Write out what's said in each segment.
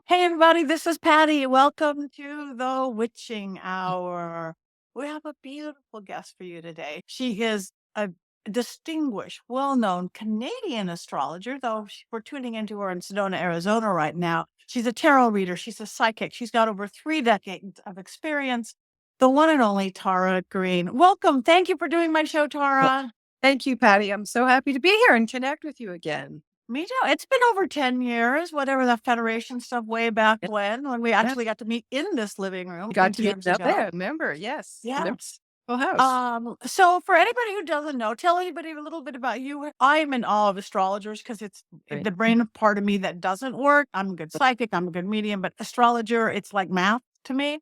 Hey, everybody, this is Patti. Welcome to the Witching Hour. We have a beautiful guest for you today. She is a distinguished, well known Canadian astrologer, though we're tuning into her in Sedona, Arizona right now. She's a tarot reader, she's a psychic, she's got over 3 decades of experience. The one and only Tara Greene. Welcome. Thank you for doing my show, Well, Tara. thank you, Patty. I'm so happy to be here and connect with you again. Me too. It's been over 10 years, whatever the Federation stuff way back Yeah, when we yeah. actually got to meet in this living room We got 8 to meet years up ago. there. Remember? Yes. Remember Yes. Full House. So for anybody who doesn't know, tell anybody a little bit about you. I'm in awe of astrologers because it's Right. the brain part of me that doesn't work. I'm a good psychic, I'm a good medium, but astrologer, it's like math to me.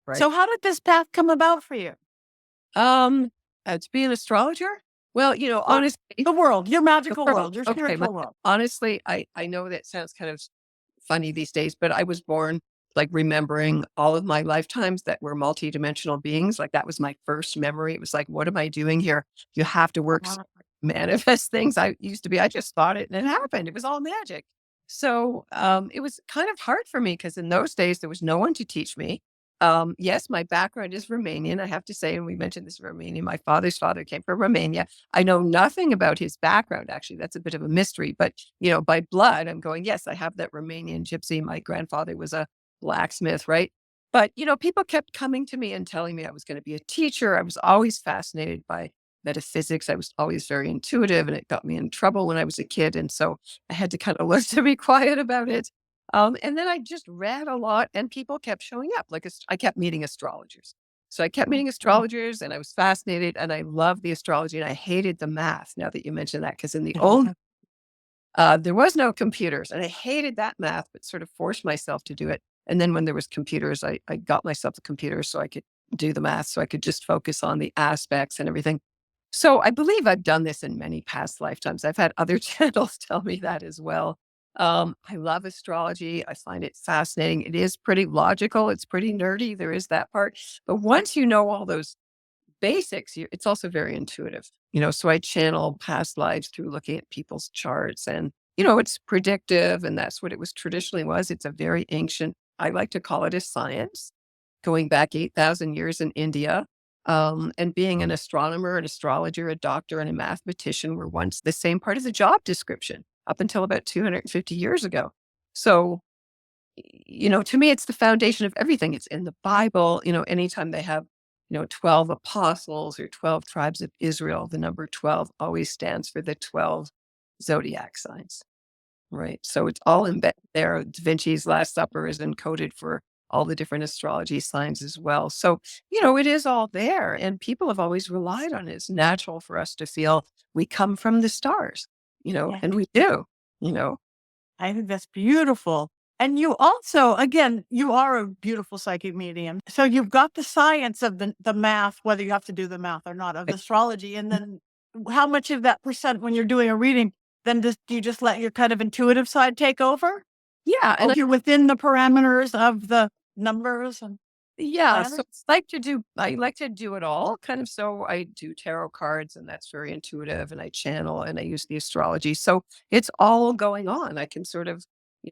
Right. So how did this path come about for you? Um, to be an astrologer? Well, Well, honestly, the world, your the magical world. world, your Okay. spiritual world. Honestly, I know that sounds kind of funny these days, but I was born like remembering all of my lifetimes that were multidimensional beings. Like that was my first memory. It was like, what am I doing here? You have to work so Uh, hard to manifest things. I used to be, I just thought it and it happened. It was all magic. So it was kind of hard for me because in those days there was no one to teach me. Yes, my background is Romanian, I have to say, and we mentioned this Romanian. My father's father came from Romania. I know nothing about his background, actually. That's a bit of a mystery. But, by blood, I'm going, yes, I have that Romanian gypsy. My grandfather was a blacksmith, right? But, people kept coming to me and telling me I was going to be a teacher. I was always fascinated by metaphysics. I was always very intuitive, and it got me in trouble when I was a kid. And so I had to kind of learn to be quiet about it. And then I just read a lot and people kept showing up. Like I kept meeting astrologers. So I kept meeting astrologers and I was fascinated and I loved the astrology and I hated the math now that you mentioned that. Because in the old, there was no computers and I hated that math, but sort of forced myself to do it. And then when there was computers, I got myself a computer so I could do the math, so I could just focus on the aspects and everything. So I believe I've done this in many past lifetimes. I've had other channels tell me that as well. I love astrology. I find it fascinating. It is pretty logical. It's pretty nerdy. There is that part. But once you know all those basics, it's also very intuitive. So I channel past lives through looking at people's charts and, it's predictive and that's what it was traditionally was. It's a very ancient, I like to call it a science going back 8,000 years in India. And being an astronomer, an astrologer, a doctor, and a mathematician were once the same part of the job description up until about 250 years ago. So, to me, it's the foundation of everything. It's in the Bible. Anytime they have, 12 apostles or 12 tribes of Israel, the number 12 always stands for the 12 zodiac signs. Right. So it's all embedded there. Da Vinci's Last Supper is encoded for all the different astrology signs as well. So, it is all there. And people have always relied on it. It's natural for us to feel we come from the stars, Yeah. and we do, you know. I think that's beautiful. And you also, again, you are a beautiful psychic medium. So you've got the science of the math, whether you have to do the math or not, of Like, astrology. And then how much of that percent when you're doing a reading, then do you just let your kind of intuitive side take over? yeah. Or And you're within the parameters of the numbers and yeah, so planets? I like to do it all kind of. So I do tarot cards and that's very intuitive and I channel and I use the astrology. So it's all going on. I can sort of,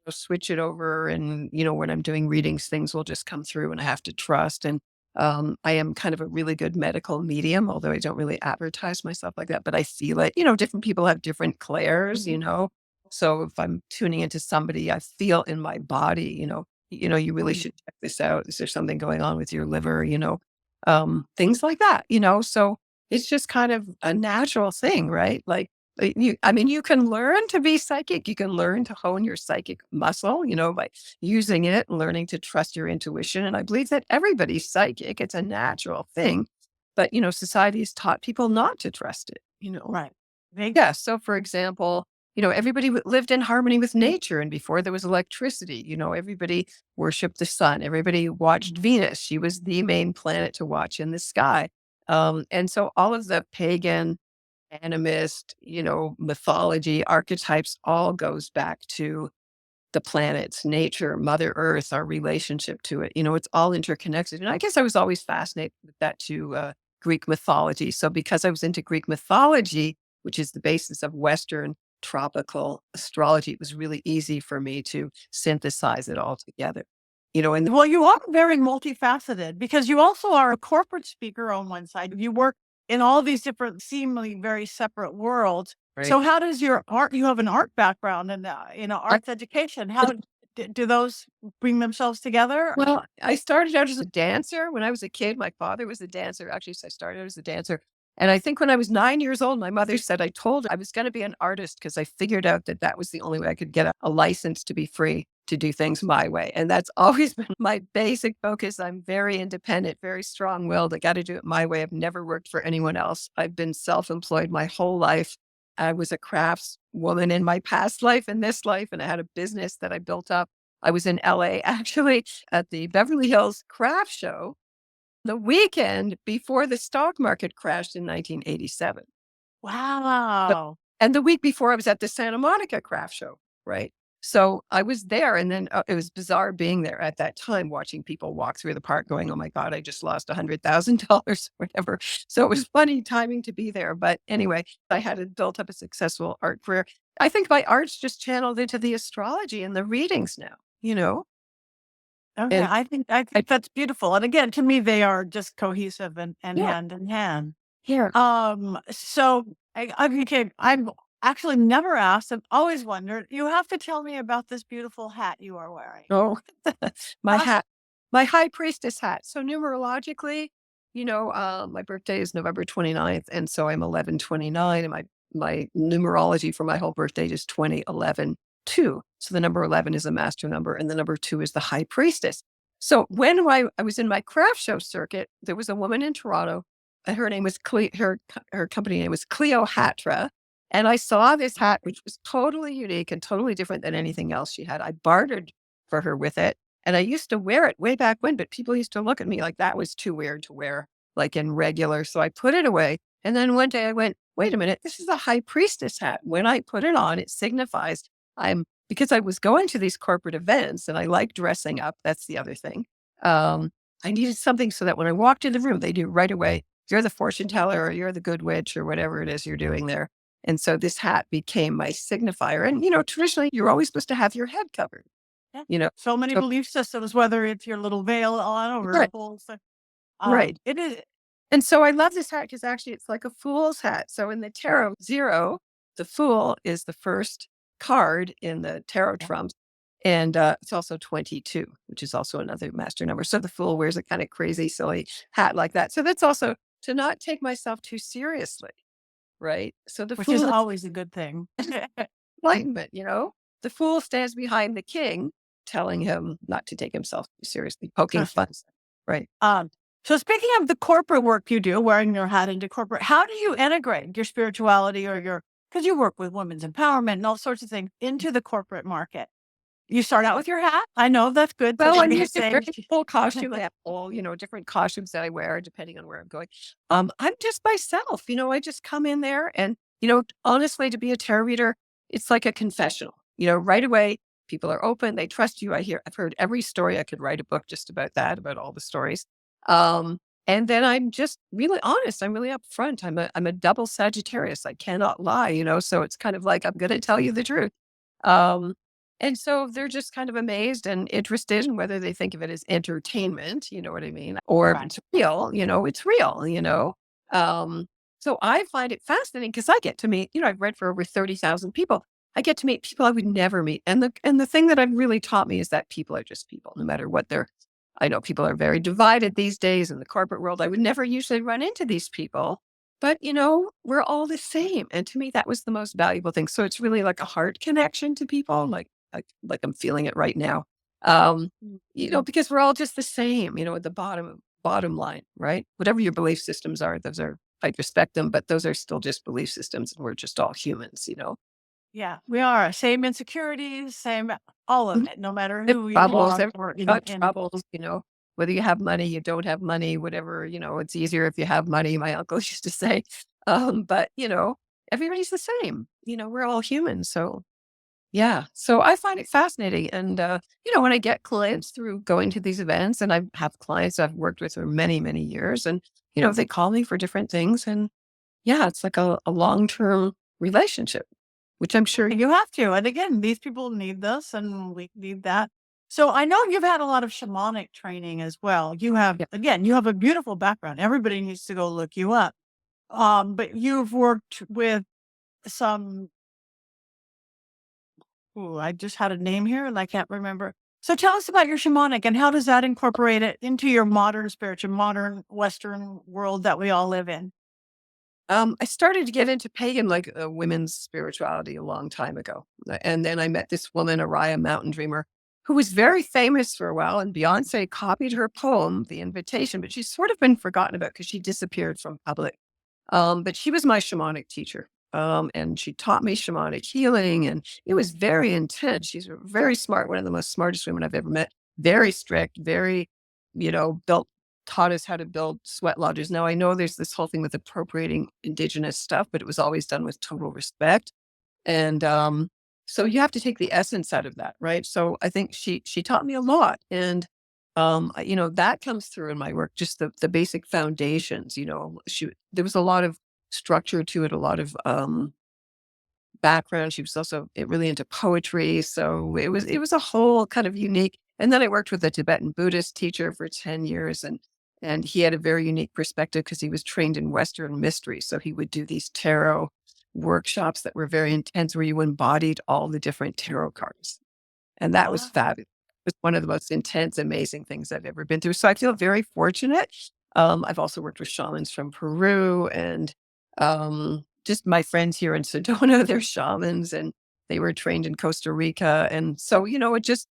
switch it over and, when I'm doing readings, things will just come through and I have to trust. And I am kind of a really good medical medium, although I don't really advertise myself like that, but I feel it. Different people have different clairs, Mhm. So if I'm tuning into somebody, I feel in my body, you really Mhm. should check this out. Is there something going on with your liver? Things like that, So it's just kind of a natural thing, right? You can learn to be psychic. You can learn to hone your psychic muscle, by using it and learning to trust your intuition. And I believe that everybody's psychic. It's a natural thing. But, society has taught people not to trust it. Right. They, Yeah. So, for example, everybody lived in harmony with nature. And before there was electricity, everybody worshiped the sun. Everybody watched Venus. She was the main planet to watch in the sky. And so all of the pagan, animist, mythology, archetypes all goes back to the planets, nature, Mother Earth, our relationship to it. It's all interconnected. And I guess I was always fascinated with that too, Greek mythology. So because I was into Greek mythology, which is the basis of Western tropical astrology. It was really easy for me to synthesize it all together. And Well, you are very multifaceted because you also are a corporate speaker on one side. You work in all these different, seemingly very separate worlds. right. So, how does your art? You have an art background and I, arts education. How do those bring themselves together? well, I started out as a dancer when I was a kid. My father was a dancer, actually, so I started out as a dancer. And I think when I was 9 years old, my mother said I told her I was going to be an artist because I figured out that that was the only way I could get a license to be free to do things my way. And that's always been my basic focus. I'm very independent, very strong willed. I got to do it my way. I've never worked for anyone else. I've been self employed my whole life. I was a crafts woman in my past life and this life, and I had a business that I built up. I was in LA actually at the Beverly Hills Craft Show the weekend before the stock market crashed in 1987. But Wow. and the week before I was at the Santa Monica Craft Show, right? So I was there, and then it was bizarre being there at that time, watching people walk through the park going, "Oh my God, I just lost $100,000 or whatever." So it was funny timing to be there. But anyway, I had built up a successful art career. I think my art's just channeled into the astrology and the readings now, Okay, and I I, think that's beautiful. And again, to me, they are just cohesive and yeah, hand in hand. here. So I've actually never asked. I've always wondered. You have to tell me about this beautiful hat you are wearing. Oh, my Uh, hat, my high priestess hat. So numerologically, my birthday is November 29th. And so I'm 1129. And my numerology for my whole birthday is 2011 2. So the number 11 is a master number, and the number 2 is the high priestess. So when I was in my craft show circuit, there was a woman in Toronto, and her name was her company name was Cleopatra. And I saw this hat, which was totally unique and totally different than anything else she had. I bartered for her with it. And I used to wear it way back when, but people used to look at me like that was too weird to wear, like in regular. So I put it away. And then one day I went, wait a minute, this is a high priestess hat. When I put it on, it signifies because I was going to these corporate events and I like dressing up. That's the other thing. I needed something so that when I walked in the room, they knew right away, you're the fortune teller or you're the good witch or whatever it is you're doing there. And so this hat became my signifier. And, traditionally, you're always supposed to have your head covered, yeah. you know. So many So, belief systems, whether it's your little veil on or a right, whole thing. right. It is. And so I love this hat because actually it's like a fool's hat. So in the tarot zero, the fool is the first card in the tarot Yeah. trumps. And it's also 22, which is also another master number. So the fool wears a kind of crazy, silly hat like that. So that's also to not take myself too seriously. Right. So the Which is fool is always a good thing. enlightenment. The fool stands behind the king, telling him not to take himself too seriously, poking Trust me. fun. Right. Um, so speaking of the corporate work you do, wearing your hat into corporate, how do you integrate your spirituality or because you work with women's empowerment and all sorts of things into the corporate market? You start out with your hat. I know that's good to Well, I'm be used to very saying. full costume. I have all, different costumes that I wear depending on where I'm going. I'm just myself. I just come in there and, honestly, to be a tarot reader, it's like a confessional. Right away, people are open, they trust you. I've heard every story. I could write a book just about that, about all the stories. And then I'm just really honest. I'm really upfront. I'm a double Sagittarius. I cannot lie, so it's kind of like I'm gonna tell you the truth. Um, and so they're just kind of amazed and interested in whether they think of it as entertainment, you know what I mean? Or if Right. it's real, it's real. Um, so I find it fascinating because I get to meet, I've read for over 30,000 people. I get to meet people I would never meet. And the thing that I've really taught me is that people are just people, no matter what they're I know people are very divided these days in the corporate world. I would never usually run into these people, but we're all the same. And to me, that was the most valuable thing. So it's really like a heart connection to people, like I'm feeling it right now. Mhm. Because we're all just the same, at the bottom line, right? Whatever your belief systems are, I respect them, but those are still just belief systems. And we're just all humans. Yeah, we are. Same insecurities, same all of Mhm. it, no matter If who you troubles, are everyone's or got in. troubles. Whether you have money, you don't have money, whatever, it's easier if you have money, my uncle used to say. But everybody's the same. We're all humans. So yeah. So I find it fascinating. And when I get clients through going to these events, and I have clients I've worked with for many, many years, and they call me for different things. And yeah, it's like a long-term relationship. which I'm sure. You have to. And again, these people need this and we need that. So I know you've had a lot of shamanic training as well. You have, Yeah. again, you have a beautiful background. Everybody needs to go look you up. But you've worked with some, ooh, I just had a name here and I can't remember. So tell us about your shamanic and how does that incorporate it into your modern spiritual, modern Western world that we all live in? I started to get into pagan, like women's spirituality a long time ago. And then I met this woman, Araya Mountain Dreamer, who was very famous for a while. And Beyonce copied her poem, The Invitation, but she's sort of been forgotten about because she disappeared from public. But she was my shamanic teacher. And she taught me shamanic healing, and it was very intense. She's very smart, one of the most smartest women I've ever met. Very strict, very, built taught us how to build sweat lodges. Now I know there's this whole thing with appropriating indigenous stuff, but it was always done with total respect. And so you have to take the essence out of that, right? So I think she taught me a lot, and that comes through in my work. Just the basic foundations. There was a lot of structure to it, a lot of background. She was also really into poetry, so it was a whole kind of unique. And then I worked with a Tibetan Buddhist teacher for 10 years, and he had a very unique perspective because he was trained in Western mystery. So he would do these tarot workshops that were very intense, where you embodied all the different tarot cards, and that was Wow. fabulous. It was one of the most intense, amazing things I've ever been through. So I feel very fortunate. I've also worked with shamans from Peru, and just my friends here in Sedona, they're shamans, and they were trained in Costa Rica. And so, it just,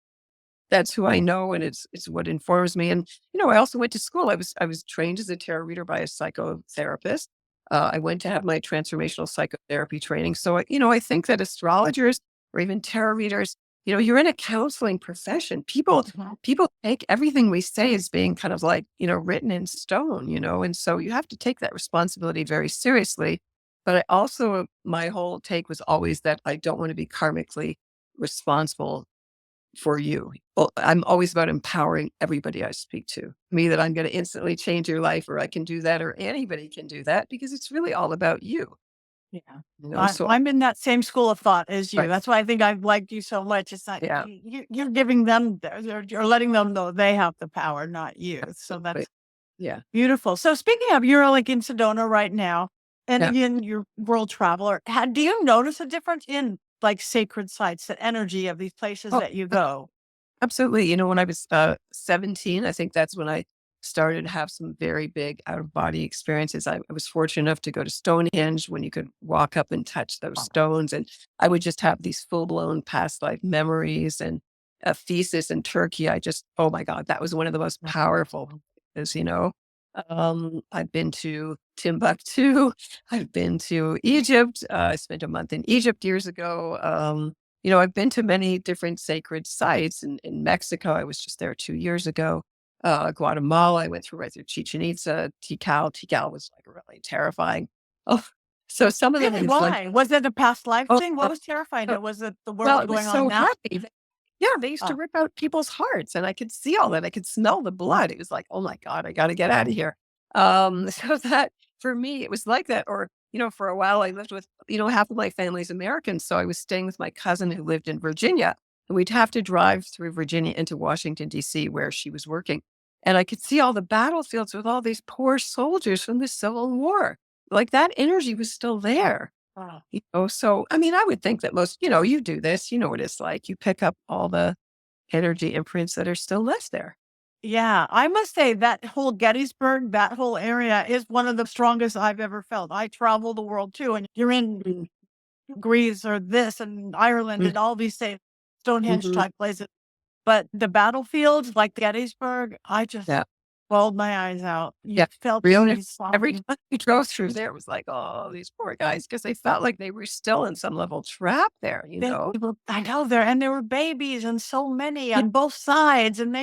that's who I know, and it's what informs me. And I also went to school. I was trained as a tarot reader by a psychotherapist. I went to have my transformational psychotherapy training. So I think that astrologers or even tarot readers, you're in a counseling profession. People Mhm. people take everything we say as being kind of like written in stone. And so you have to take that responsibility very seriously. But I also, my whole take was always that I don't want to be karmically responsible for you. Well, I'm always about empowering everybody I speak to. Me, that I'm going to instantly change your life, or I can do that, or anybody can do that, because it's really all about you. Yeah. So I'm in that same school of thought as you. right, That's why I think I've liked you so much. It's not yeah, you're giving them, you're letting them know they have the power, not you. So absolutely, that's yeah, beautiful. So speaking of, you're like in Sedona right now, and yeah. again, you're world traveler. Do you notice a difference in like sacred sites, the energy of these places Oh, that you go? absolutely. When I was 17, I think that's when I started to have some very big out of body experiences. I was fortunate enough to go to Stonehenge, when you could walk up and touch those stones. And I would just have these full blown past life memories, and a thesis in Turkey. Oh my God, that was one of the most powerful is. I've been to Timbuktu. I've been to Egypt. I spent a month in Egypt years ago. I've been to many different sacred sites in Mexico. I was just there 2 years ago. Guatemala, I went right through Chichen Itza, Tikal. Tikal was like really terrifying. Oh, so some of them Really? is like, Why? Was it a past life oh, thing? What was terrifying? no. Was it the work Well, it was going on so now? heavy. Yeah, they used to Oh, rip out people's hearts, and I could see all that. I could smell the blood. It was like, oh my God, I got to get out of here. So that, for me, it was like that. Or, for a while I lived with, half of my family's American. So I was staying with my cousin who lived in Virginia, and we'd have to drive through Virginia into Washington, D.C., where she was working. And I could see all the battlefields with all these poor soldiers from the Civil War. Like, that energy was still there. oh. So, I mean, I would think that most, you do this, you know what it's like. You pick up all the energy imprints that are still left there. Yeah, I must say that whole Gettysburg, that whole area is one of the strongest I've ever felt. I travel the world too, and you're in Mm, Greece or this and Ireland mm, and all these same Stonehenge mhm. type places. But the battlefields like Gettysburg, I just Yeah. bawled my eyes out. You Yeah. felt Really, these every songs. time we drove through there, it was like, oh, these poor guys, because they felt like they were still in some level trapped there, you They know? were, I know there, and there were babies and so many Yeah. on both sides, and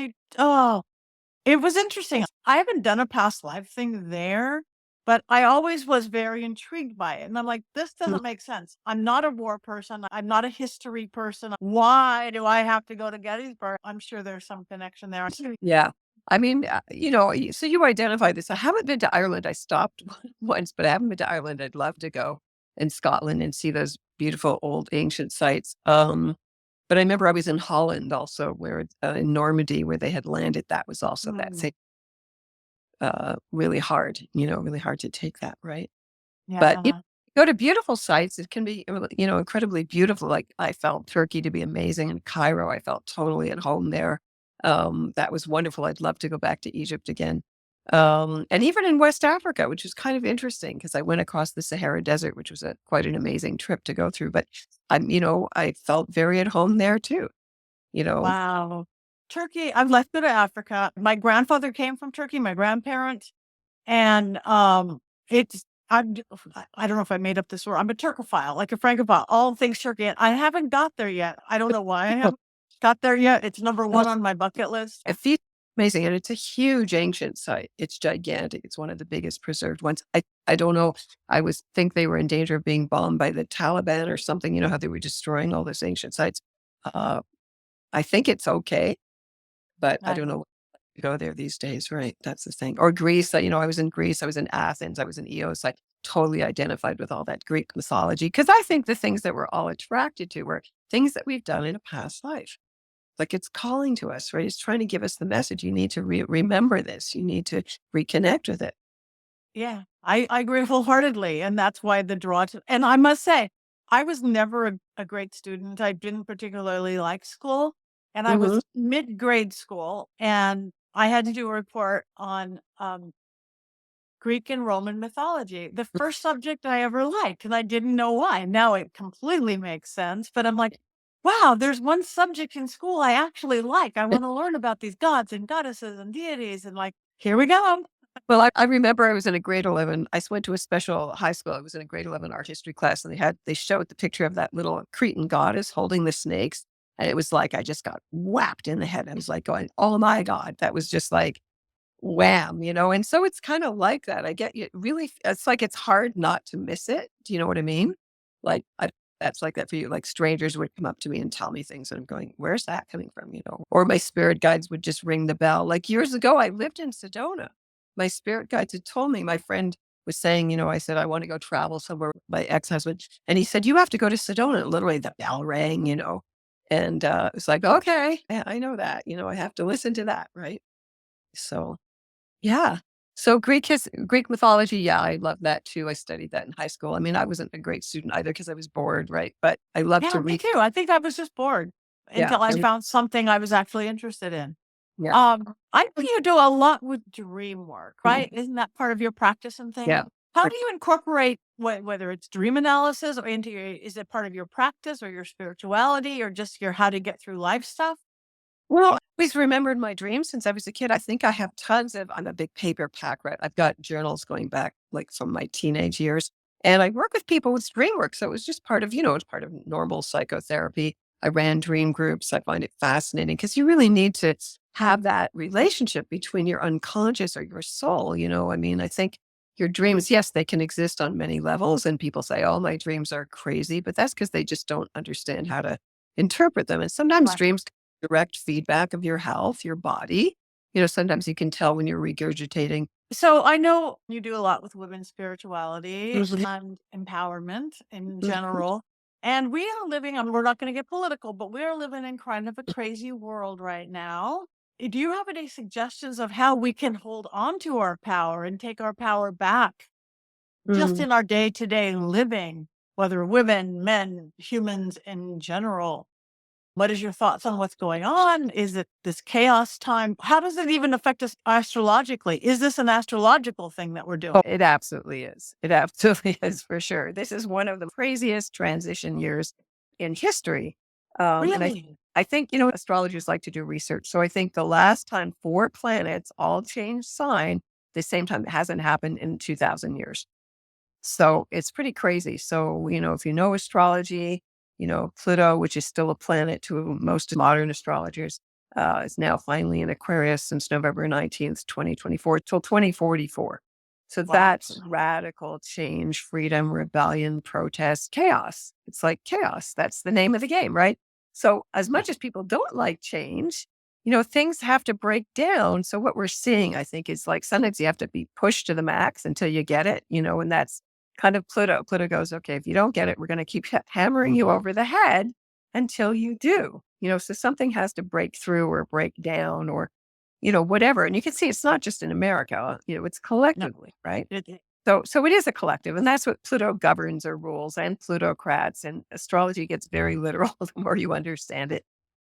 it was interesting. I haven't done a past life thing there, but I always was very intrigued by it. And I'm like, this Mm, doesn't make sense. I'm not a war person. I'm not a history person. Why do I have to go to Gettysburg? I'm sure there's some connection there. yeah. I mean, so you identify this. I haven't been to Ireland. I stopped once, but I haven't been to Ireland. I'd love to go, in Scotland, and see those beautiful old ancient sites. But I remember I was in Holland also, where in Normandy, where they had landed. That was also that Mm, same really hard, really hard to take that, right? But yeah. go to beautiful sites. It can be, incredibly beautiful. Like I felt Turkey to be amazing, and Cairo, I felt totally at home there. That was wonderful. I'd love to go back to Egypt again. And even in West Africa, which was kind of interesting because I went across the Sahara Desert, which was quite an amazing trip to go through. But I felt very at home there too. You know, Wow. Turkey, I've left to Africa. My grandfather came from Turkey, my grandparents, and it's I'm d- I don't know if I made up this word. I'm a Turkophile, like a Francophile, all things Turkey. And I haven't got there yet. I don't know why I haven't got there yet. It's number one on my bucket list. It feels amazing, and it's a huge ancient site. It's gigantic. It's one of the biggest preserved ones. I don't know. I was think they were in danger of being bombed by the Taliban or something. You know how they were destroying all those ancient sites. Uh, I think it's okay, but I I, don't know to go there these days, right? That's the thing. Or Greece. I was in Greece. I was in Athens. I was in Eos. I totally identified with all that Greek mythology because I think the things that we're all attracted to were things that we've done in a past life. Like it's calling to us, right? It's trying to give us the message. You need to remember this. You need to reconnect with it. yeah, I agree wholeheartedly. And that's why the draw to, and I must say, I was never a great student. I didn't particularly like school. And I Hmm. was mid grade school and I had to do a report on Greek and Roman mythology, the first subject I ever liked, and I didn't know why. Now it completely makes sense, but I'm like, wow, there's one subject in school I actually like. I want to learn about these gods and goddesses and deities, and like, here we go. Well, I remember I was in a grade 11. Went to a special high school. I was in a grade 11 art history class, and they showed the picture of that little Cretan goddess holding the snakes. And it was like I just got whapped in the head. I was like going, oh my God. That was just like wham. And so it's kind of like that. I get you really, it's like it's hard not to miss it. Do you know what I mean? Like, that's like that for you. Like strangers would come up to me and tell me things, and I'm going, where's that coming from? Or my spirit guides would just ring the bell. Like years ago, I lived in Sedona. My spirit guides had told me, my friend was saying, I said, I want to go travel somewhere with my ex husband. And he said, you have to go to Sedona. And literally the bell rang. And it's like, okay, yeah, I know that. I have to listen to that. Right. So yeah. So Greek mythology, yeah, I love that too. I studied that in high school. I mean, I wasn't a great student either because I was bored, right? But I love Yeah, to me read. too. I think I was just bored Yeah. until I found something I was actually interested in. Yeah. I know you do a lot with dream work, Mhm. right? Isn't that part of your practice and thing? Yeah. How do you incorporate whether it's dream analysis or into your, is it part of your practice or your spirituality or just your how to get through life stuff? Well, I always remembered my dreams since I was a kid. I think I have I'm a big paper pack rat. I've got journals going back like from my teenage years. And I work with people with dream work. So it was just part of, it's part of normal psychotherapy. I ran dream groups. I find it fascinating because you really need to have that relationship between your unconscious or your soul. I mean, I think your dreams, yes, they can exist on many levels. And people say, oh, my dreams are crazy, but that's because they just don't understand how to interpret them. And sometimes Right. dreams direct feedback of your health, your body. Sometimes you can tell when you're regurgitating. So I know you do a lot with women's spirituality Mhm. and empowerment in Mhm. general. And we are living, and we're not going to get political, but we are living in kind of a crazy world right now. Do you have any suggestions of how we can hold on to our power and take our power back just Mm. in our day to day living, whether women, men, humans in general? What is your thoughts on what's going on? Is it this chaos time? How does it even affect us astrologically? Is this an astrological thing that we're doing? Oh, it absolutely is. It absolutely is for sure. This is one of the craziest transition years in history. And Really? I think, astrologers like to do research. So I think the last time four planets all changed sign, the same time it hasn't happened in 2000 years. So it's pretty crazy. So, if you know astrology, Pluto, which is still a planet to most modern astrologers, is now finally in Aquarius since November 19th, 2024 till 2044. So Wow. that's radical change, freedom, rebellion, protest, chaos. It's like chaos. That's the name of the game, right? So as much as people don't like change, things have to break down. So what we're seeing, I think, is like sometimes you have to be pushed to the max until you get it, and that's kind of Pluto. Pluto goes, okay, if you don't get it, we're going to keep hammering you over the head until you do. So something has to break through or break down or, whatever. And you can see it's not just in America, it's No, collectively, right? it So it is a collective, and that's what Pluto governs or rules, and plutocrats, and astrology gets very literal the more you understand it.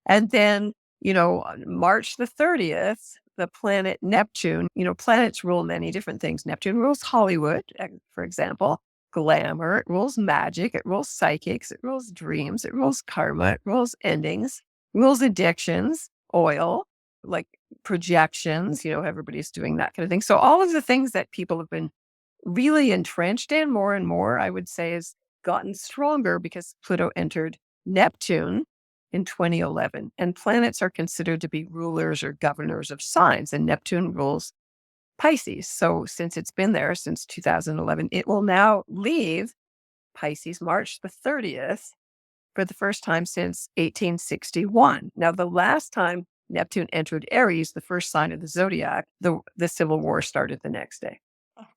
And then, on March the 30th, the planet Neptune, planets rule many different things. Neptune rules Hollywood, for example, glamour, it rules magic, it rules psychics, it rules dreams, it rules karma, it rules endings, rules addictions, oil, like projections, everybody's doing that kind of thing. So all of the things that people have been really entrenched in more and more, I would say, has gotten stronger because Pluto entered Neptune in 2011. And planets are considered to be rulers or governors of signs, and Neptune rules Pisces. So since it's been there since 2011, it will now leave Pisces March the 30th for the first time since 1861. Now, the last time Neptune entered Aries, the first sign of the zodiac, the Civil War started the next day.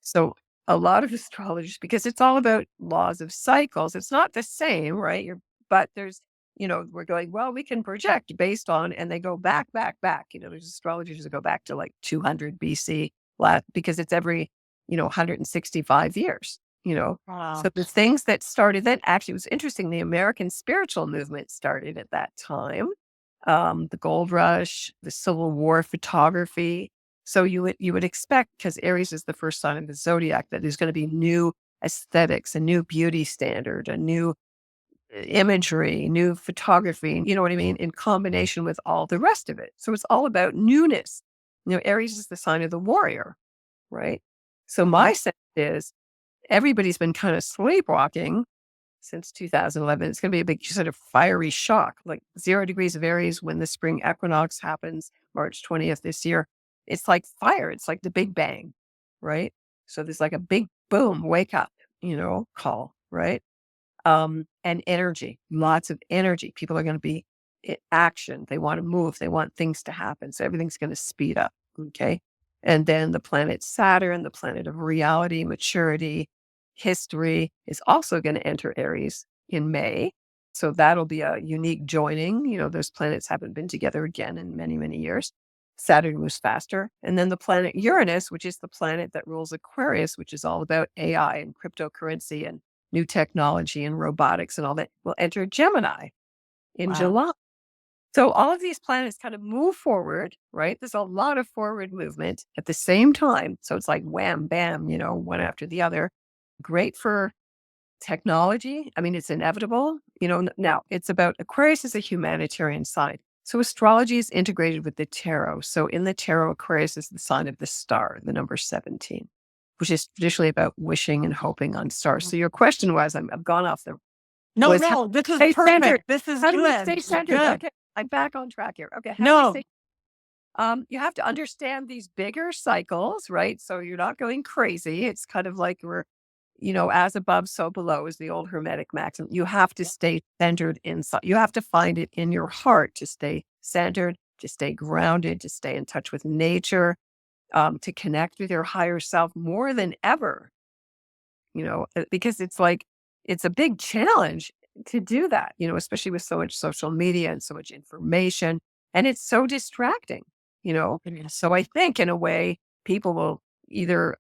So a lot of astrologers, because it's all about laws of cycles, it's not the same, right? But there's, we're going, well, we can project based on, and they go back, back, back. There's astrologers that go back to like 200 BC, because it's every, 165 years, wow. So the things that started that actually was interesting. The American spiritual movement started at that time. The gold rush, the Civil War photography. So you would expect, because Aries is the first sign of the zodiac, that there's going to be new aesthetics, a new beauty standard, a new imagery, new photography, you know what I mean, in combination with all the rest of it. So it's all about newness. Aries is the sign of the warrior, right? So Mhm. my sense is everybody's been kind of sleepwalking since 2011. It's going to be a big sort of fiery shock, like 0 degrees of Aries when the spring equinox happens, March 20th this year. It's like fire. It's like the Big Bang, right? So there's like a big boom, wake up, call, right? And energy, lots of energy. People are going to be in action. They want to move. They want things to happen. So everything's going to speed up. Okay. And then the planet Saturn, the planet of reality, maturity, history, is also going to enter Aries in May. So that'll be a unique joining. Those planets haven't been together again in many, many years. Saturn moves faster. And then the planet Uranus, which is the planet that rules Aquarius, which is all about AI and cryptocurrency and new technology and robotics and all that, will enter Gemini in Wow. July. So all of these planets kind of move forward, right? There's a lot of forward movement at the same time. So it's like wham, bam, one after the other. Great for technology. I mean, it's inevitable. Now it's about Aquarius is a humanitarian sign. So astrology is integrated with the tarot. So in the tarot, Aquarius is the sign of the star, the number 17, which is traditionally about wishing and hoping on stars. So your question was, I've gone off the, No, was how no, this is to stay centered. perfect. This is How do we good. stay centered? Good. Okay, I'm back on track here. Okay, how do we No, stay? You have to understand these bigger cycles, right? So you're not going crazy. It's kind of like we're, as above, so below is the old Hermetic maxim. You have to stay centered inside. You have to find it in your heart to stay centered, to stay grounded, to stay in touch with nature, to connect with your higher self more than ever, because it's like, it's a big challenge to do that, especially with so much social media and so much information. And it's so distracting, yes. So I think in a way, people will either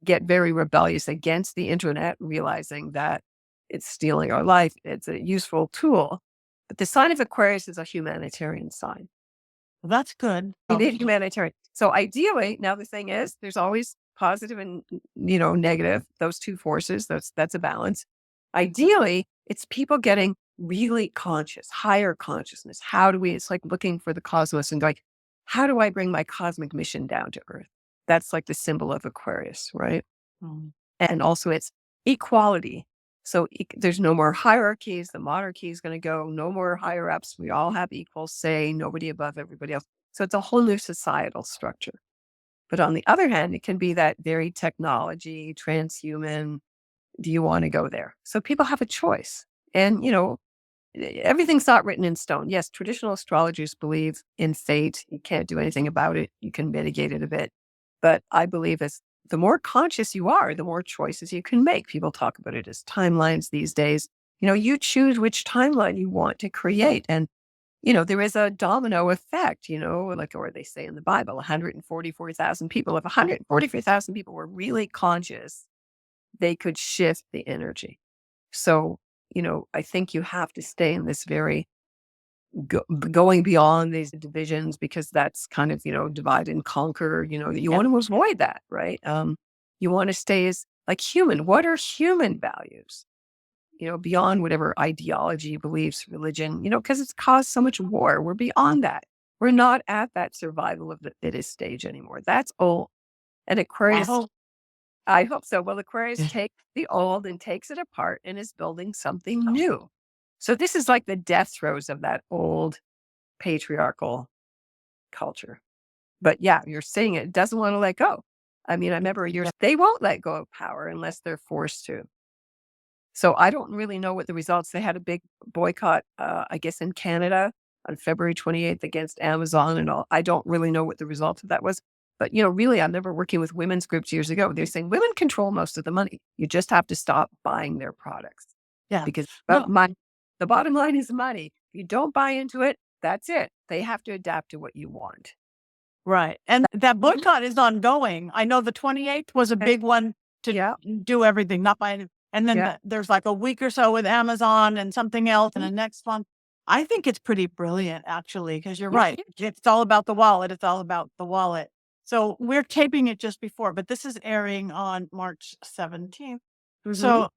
get very rebellious against the internet, realizing that it's stealing our life. It's a useful tool. But the sign of Aquarius is a humanitarian sign. Well, that's good. We Oh, need humanitarian. So ideally, now the thing is, there's always positive and negative. Those two forces. That's a balance. Ideally, it's people getting really conscious, higher consciousness. How do we? It's like looking for the cosmos and going, how do I bring my cosmic mission down to Earth? That's like the symbol of Aquarius, right? mm, And also, it's equality. So there's no more hierarchies. The monarchy is going to go. No more higher ups. We all have equal say. Nobody above everybody else. So it's a whole new societal structure. But on the other hand, it can be that very technology, transhuman. Do you want to go there? So people have a choice. And, everything's not written in stone. Yes, traditional astrologers believe in fate. You can't do anything about it. You can mitigate it a bit. But I believe as the more conscious you are, the more choices you can make. People talk about it as timelines these days. You choose which timeline you want to create. And, there is a domino effect, like, or they say in the Bible, 144,000 people. If 144,000 people were really conscious, they could shift the energy. So, I think you have to stay in this very going beyond these divisions, because that's kind of, divide and conquer, you Yeah. want to avoid that, right? You want to stay as like human. What are human values? Beyond whatever ideology, beliefs, religion, because it's caused so much war. We're beyond that. We're not at that survival of the fittest stage anymore. That's old. And I Aquarius, hope. I hope so. Well, Aquarius Yeah. takes the old and takes it apart and is building something new. So this is like the death throes of that old patriarchal culture. But yeah, you're saying it doesn't want to let go. I mean, I remember years, they won't let go of power unless they're forced to. So I don't really know what the results. They had a big boycott, I guess, in Canada on February 28th against Amazon and all. I don't really know what the result of that was. But, really, I remember working with women's groups years ago. They're saying women control most of the money. You just have to stop buying their products, Yeah. because No. the bottom line is money. If you don't buy into it, that's it. They have to adapt to what you want. Right. And that boycott is ongoing. I know the 28th was a Okay. big one to Yeah. do everything, not buy any. And then Yeah. there's like a week or so with Amazon and something else and Mhm. the next one. I think it's pretty brilliant, actually, because you're Yeah. right. It's all about the wallet. It's all about the wallet. So we're taping it just before, but this is airing on March 17th. Mhm. So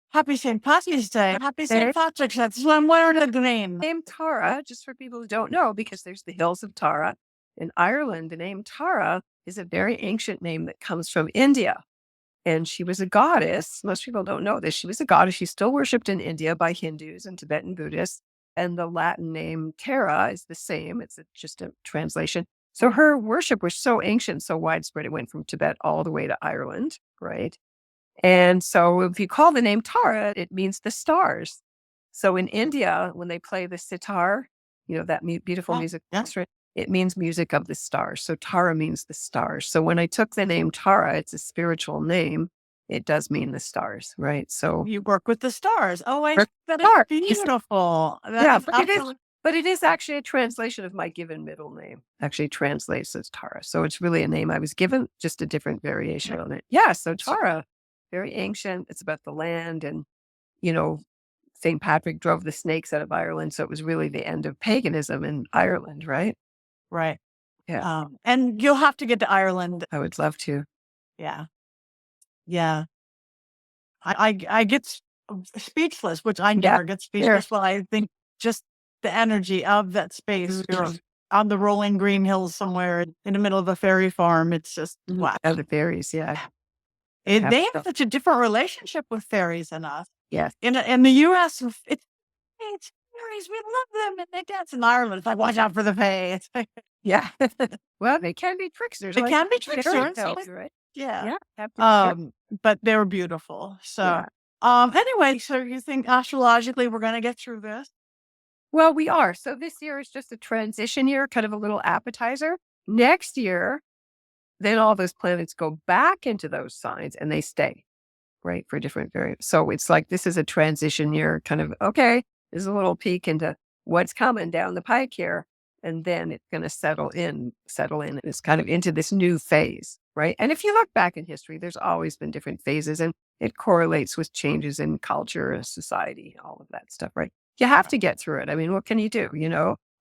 happy St. Patrick's Day. Happy St. There. Patrick's Day. So I'm wearing a green. Name Tara, just for people who don't know, because there's the hills of Tara in Ireland. The name Tara is a very ancient name that comes from India. And she was a goddess. Most people don't know this. She was a goddess. She's still worshipped in India by Hindus and Tibetan Buddhists. And the Latin name Tara is the same. It's just a translation. So her worship was so ancient, so widespread, it went from Tibet all the way to Ireland, right? And so if you call the name Tara, it means the stars. So in India, when they play the sitar, that beautiful Oh, music yeah. instrument, it means music of the stars. So Tara means the stars. So when I took the name Tara, it's a spiritual name. It does mean the stars, right? So You work with the stars. Oh, I for think that is stars. beautiful. That Yeah, is absolutely. but it is actually a translation of my given middle name. Actually translates as Tara. So it's really a name I was given, just a different variation on it. Yeah, so Tara, very ancient. It's about the land, and you know, St. Patrick drove the snakes out of Ireland, so it was really the end of paganism in Ireland, right? Right. Yeah, And you'll have to get to Ireland. I would love to. Yeah. Yeah. I get speechless, which I Yeah, never get there. speechless. Well, I think just the energy of that space. You're Mhm. on the rolling green hills somewhere in the middle of a fairy farm. It's just, wow. Yeah, the fairies, yeah. They have such a different relationship with fairies than us. Yes. In the US, it's fairies. We love them and they dance. In Ireland, it's like, watch out for the fae. It's like, Yeah. Well, they can be tricksters, they like can be fairy tricksters. tales, right? Yeah. Yeah, have to be careful. But they're beautiful. So, Yeah. anyway, so you think astrologically we're going to get through this? Well, we are. So this year is just a transition year, kind of a little appetizer. Next year, then all those planets go back into those signs and they stay, right, for different variants. So it's like this is a transition year, kind of, okay, there's a little peek into what's coming down the pike here. And then it's going to settle in. And it's kind of into this new phase, right? And if you look back in history, there's always been different phases, and it correlates with changes in culture and society, all of that stuff, right? You have to get through it. I mean, what can you do?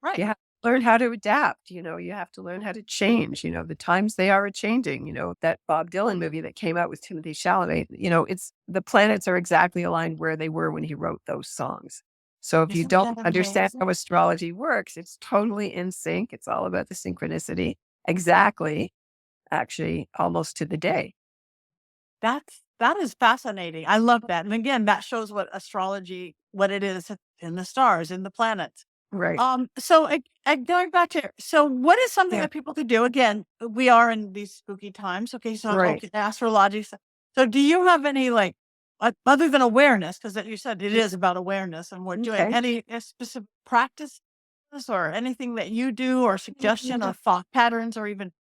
Right. You have to learn how to adapt. You have to learn how to change. The times they are a changing. That Bob Dylan movie that came out with Timothy Chalamet, it's the planets are exactly aligned where they were when he wrote those songs. So if you Isn't don't that understand amazing? how astrology works, it's totally in sync. It's all about the synchronicity. Exactly, actually, almost to the day. That is fascinating. I love that. And again, that shows what astrology, what it is in the stars, in the planets. Right. So going back to, so what is something Yeah. that people could do? Again, we are in these spooky times. Okay. So, Right. okay, astrology. So do you have any, like, other than awareness, because you said it is about awareness and we're doing Okay. any specific practice or anything that you do or suggestion or thought patterns or even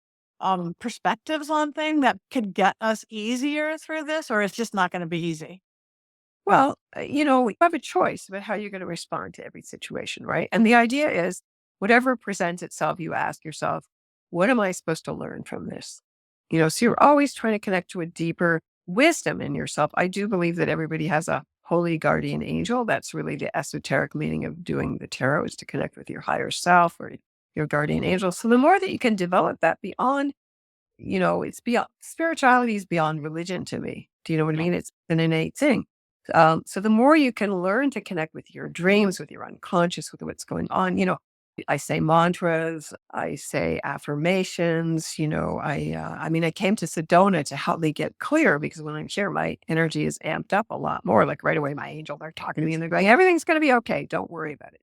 perspectives on things that could get us easier through this, or it's just not going to be easy? Well, you have a choice about how you're going to respond to every situation, right? And the idea is whatever presents itself, you ask yourself, what am I supposed to learn from this? So you're always trying to connect to a deeper wisdom in yourself. I do believe that everybody has a holy guardian angel. That's really the esoteric meaning of doing the tarot, is to connect with your higher self or your guardian angel. So the more that you can develop that beyond, it's beyond spirituality is beyond religion to me. Do you know what I mean? It's an innate thing. So the more you can learn to connect with your dreams, with your unconscious, with what's going on, I say mantras, I say affirmations, I came to Sedona to help me get clear because when I'm here, my energy is amped up a lot more. Like right away, my angel, they're talking to me and they're going, everything's going to be okay. Don't worry about it.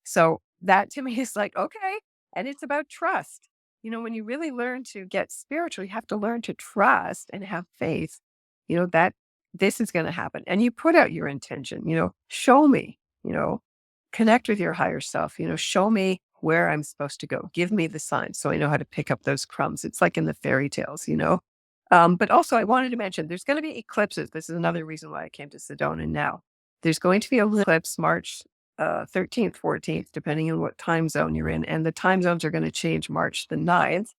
So that to me is like, okay. And it's about trust. When you really learn to get spiritual, you have to learn to trust and have faith, that this is going to happen. And you put out your intention, show me, you know, connect with your higher self, show me where I'm supposed to go. Give me the signs so I know how to pick up those crumbs. It's like in the fairy tales. But also, I wanted to mention there's going to be eclipses. This is another reason why I came to Sedona now. There's going to be a eclipse March 13th, 14th, depending on what time zone you're in. And the time zones are going to change March the 9th.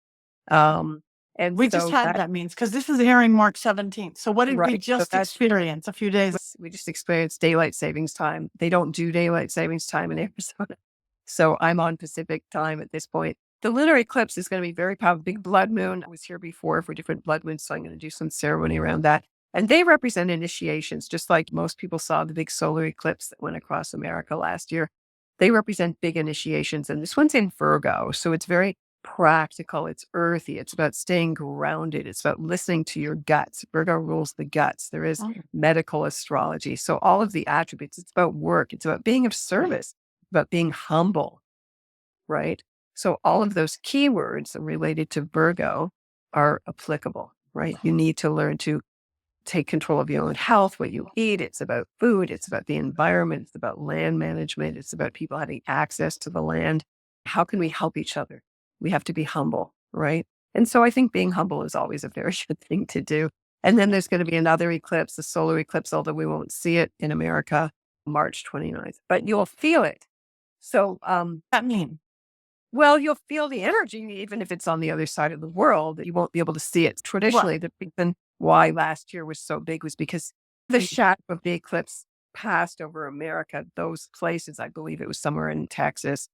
And We just so had that, that means because this is airing March 17th. So what did we right. So just that's experience a few days? we just experienced daylight savings time. They don't do daylight savings time in Arizona. So I'm on Pacific time at this point. The lunar eclipse is going to be very powerful. Big blood moon. I was here before for different blood moons, so I'm going to do some ceremony around that. And they represent initiations, just like most people saw the big solar eclipse that went across America last year. They represent big initiations. And this one's in Virgo. So it's very practical. It's earthy. It's about staying grounded. It's about listening to your guts. Virgo rules the guts. There is medical astrology. So all of the attributes, it's about work. It's about being of service, about being humble, right? So all of those keywords related to Virgo are applicable, right? You need to learn to take control of your own health, what you eat. It's about food. It's about the environment. It's about land management. It's about people having access to the land. How can we help each other? We have to be humble, right? And so I think being humble is always a very good thing to do. And then there's going to be another eclipse, the solar eclipse, although we won't see it in America, March 29th, but you'll feel it. So, That mean? well, you'll feel the energy, even if it's on the other side of the world. You won't be able to see it. Traditionally, the reason why last year was so big was because the shadow of the eclipse passed over America. Those places, I believe it was somewhere in Texas,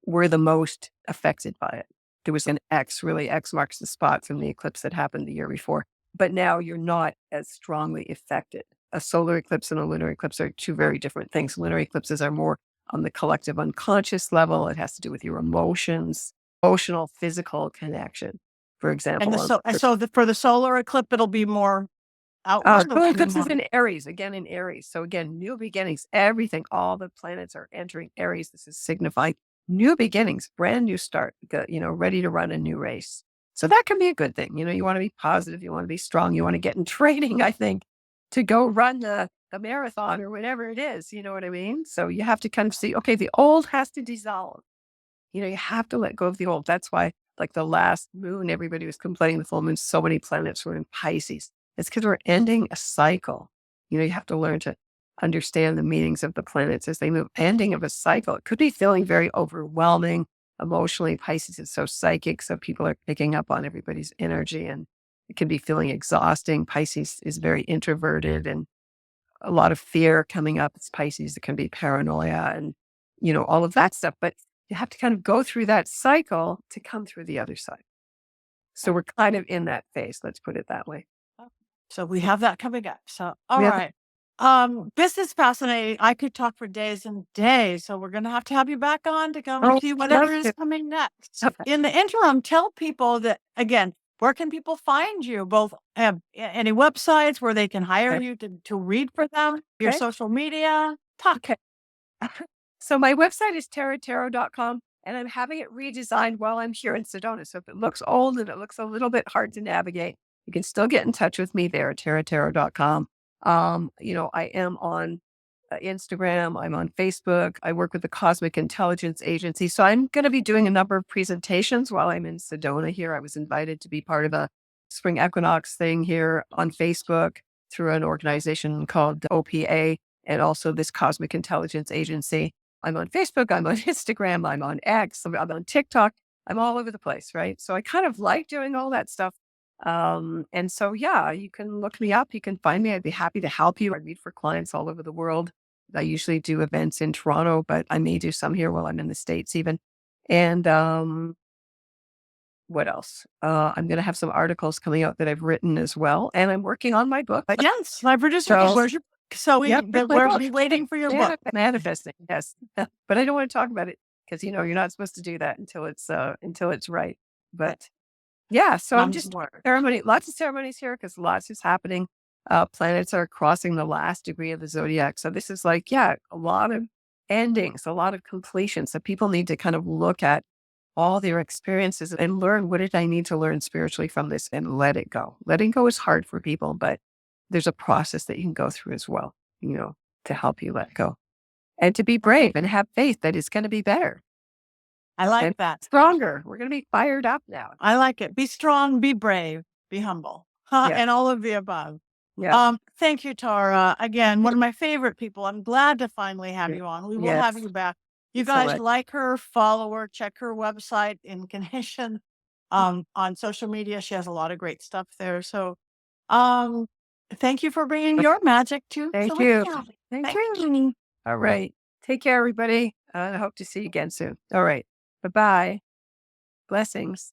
were the most affected by it. There was an X, really, X marks the spot from the eclipse that happened the year before. But now you're not as strongly affected. A solar eclipse and a lunar eclipse are two very different things. Lunar eclipses are more on the collective unconscious level. It has to do with your emotions, emotional, physical connection. For And example, for the solar eclipse, it'll be more outward. It'll solar be eclipse is more. in Aries, again in Aries. So again, new beginnings, everything, all the planets are entering Aries. This is signifying new beginnings, brand new start, ready to run a new race. So that can be a good thing. You want to be positive, you want to be strong, you want to get in training, I think, to go run the marathon or whatever it is. You know what I mean? So you have to kind of see, okay, the old has to dissolve. You have to let go of the old. That's why, like the last moon, everybody was complaining the full moon, so many planets were in Pisces. It's because we're ending a cycle. You have to learn to understand the meanings of the planets as they move. Ending of a cycle. It could be feeling very overwhelming emotionally. Pisces is so psychic, so people are picking up on everybody's energy, and it can be feeling exhausting. Pisces is very introverted and a lot of fear coming up. It's Pisces. It can be paranoia and, all of that stuff. But you have to kind of go through that cycle to come through the other side. So we're kind of in that phase. Let's put it that way. So we have that coming up. So, all We have, right. This is fascinating. I could talk for days and days. So we're going to have you back on to come and oh, see whatever is okay. coming next. Okay. In the interim, tell people that, again, where can people find you? Both have any websites where they can hire you to read for them, your Okay. social media. Talk. Okay. So my website is taratarot.com, and I'm having it redesigned while I'm here in Sedona. So if it looks old and it looks a little bit hard to navigate, you can still get in touch with me there at taratarot.com. I am on Instagram. I'm on Facebook. I work with the Cosmic Intelligence Agency. So I'm going to be doing a number of presentations while I'm in Sedona here. I was invited to be part of a spring equinox thing here on Facebook through an organization called OPA and also this Cosmic Intelligence Agency. I'm on Facebook. I'm on Instagram. I'm on X. I'm on TikTok. I'm all over the place. Right. So I kind of like doing all that stuff. And so, yeah, you can look me up. You can find me. I'd be happy to help you. I meet for clients all over the world. I usually do events in Toronto, but I may do some here while I'm in the States even. And what else? I'm going to have some articles coming out that I've written as well. And I'm working on my book. Yes, my producer. So, Where's your? So we, yeah, but we're waiting for your book. Manifesting. Yes. But I don't want to talk about it because, you're not supposed to do that until it's right. But yeah, so I'm just lots of ceremonies here because lots is happening. Planets are crossing the last degree of the zodiac. So this is like, yeah, a lot of endings, a lot of completion. So people need to kind of look at all their experiences and learn, what did I need to learn spiritually from this, and let it go. Letting go is hard for people, but there's a process that you can go through as well, to help you let go and to be brave and have faith that it's going to be better. I like that. Stronger. We're going to be fired up now. I like it. Be strong, be brave, be humble, and all of the above. Yeah. Thank you, Tara. Again, one of my favorite people. I'm glad to finally have you on. We will have you back. You guys like her, follow her, check her website in connection on social media. She has a lot of great stuff there. So thank you for bringing your magic to Thank you. Thank you. All right. Take care, everybody. I hope to see you again soon. All right. Bye-bye. Blessings.